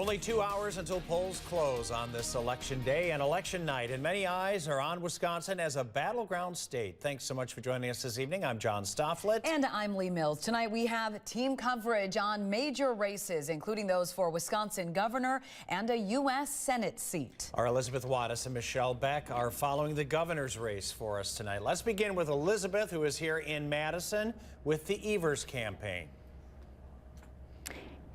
Only 2 hours until polls close on this election day and election night, and many eyes are on Wisconsin as a battleground state. Thanks so much for joining us this evening. I'm John Stofflet. And I'm Lee Mills. Tonight we have team coverage on major races, including those for Wisconsin governor and a U.S. Senate seat. Our Elizabeth Wattis and Michelle Beck are following the governor's race for us tonight. Let's begin with Elizabeth, who is here in Madison with the Evers campaign.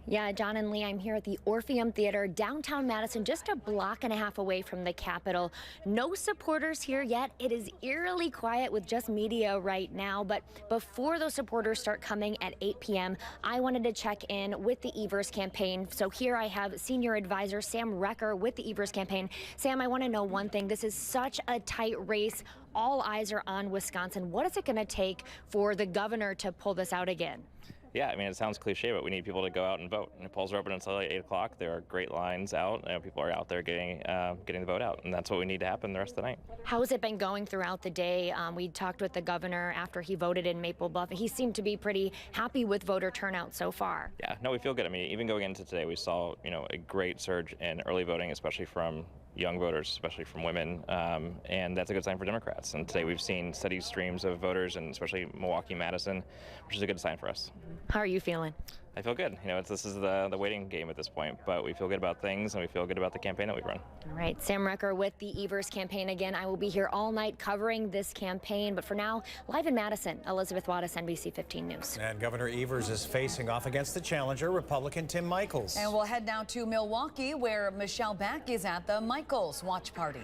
Yeah, John and Lee, I'm here at the Orpheum Theater, downtown Madison, just a block and a half away from the Capitol. No supporters here yet. It is eerily quiet with just media right now. But before those supporters start coming at 8 p.m., I wanted to check in with the Evers campaign. So here I have senior advisor Sam Recker with the Evers campaign. Sam, I want to know one thing. This is such a tight race. All eyes are on Wisconsin. What is it going to take for the governor to pull this out again? Yeah, I mean, it sounds cliche, but we need people to go out and vote. And the polls are open until like 8 o'clock. There are great lines out. People are out there getting the vote out, and that's what we need to happen the rest of the night. How has it been going throughout the day? We talked with the governor after he voted in Maple Bluff. He seemed to be pretty happy with voter turnout so far. Yeah, no, we feel good. I mean, even going into today, we saw, a great surge in early voting, especially from young voters, especially from women, and that's a good sign for Democrats. And today we've seen steady streams of voters, and especially Milwaukee, Madison, which is a good sign for us. How are you feeling? I feel good. This is the waiting game at this point, but we feel good about things, and we feel good about the campaign that we've run. All right, Sam Recker with the Evers campaign again. I will be here all night covering this campaign, but for now, live in Madison, Elizabeth Wattis, NBC 15 News. And Governor Evers is facing off against the challenger, Republican Tim Michels. And we'll head now to Milwaukee, where Michelle Beck is at the Michels watch party.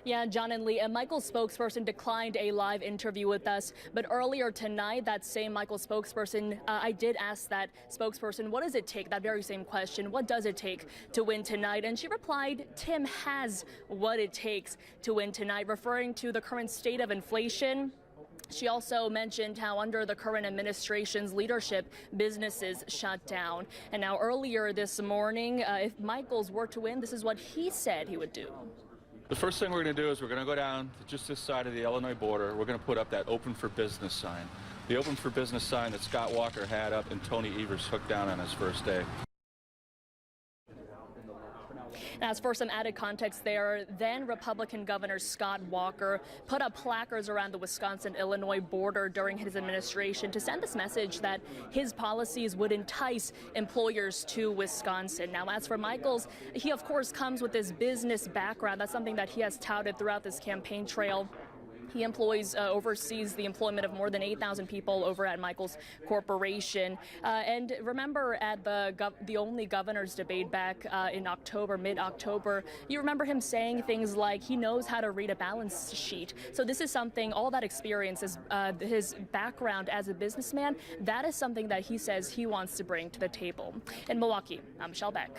Yeah, John and Lee, a Michels spokesperson declined a live interview with us. But earlier tonight, that same Michels spokesperson, I did ask that spokesperson, what does it take? That very same question, what does it take to win tonight? And she replied, Tim has what it takes to win tonight, referring to the current state of inflation. She also mentioned how under the current administration's leadership, businesses shut down. And now earlier this morning, if Michels were to win, this is what he said he would do. The first thing we're going to do is we're going to go down to just this side of the Illinois border. We're going to put up that Open for Business sign. The Open for Business sign that Scott Walker had up and Tony Evers hooked down on his first day. As for some added context there, then Republican Governor Scott Walker put up placards around the Wisconsin-Illinois border during his administration to send this message that his policies would entice employers to Wisconsin. Now, as for Michels, he of course comes with this business background. That's something that he has touted throughout this campaign trail. He oversees the employment of more than 8,000 people over at Michels Corporation. And remember at the only governor's debate back in October, mid-October, you remember him saying things like he knows how to read a balance sheet. So this is something, all that experience, his background as a businessman, that is something that he says he wants to bring to the table. In Milwaukee, I'm Michelle Beck.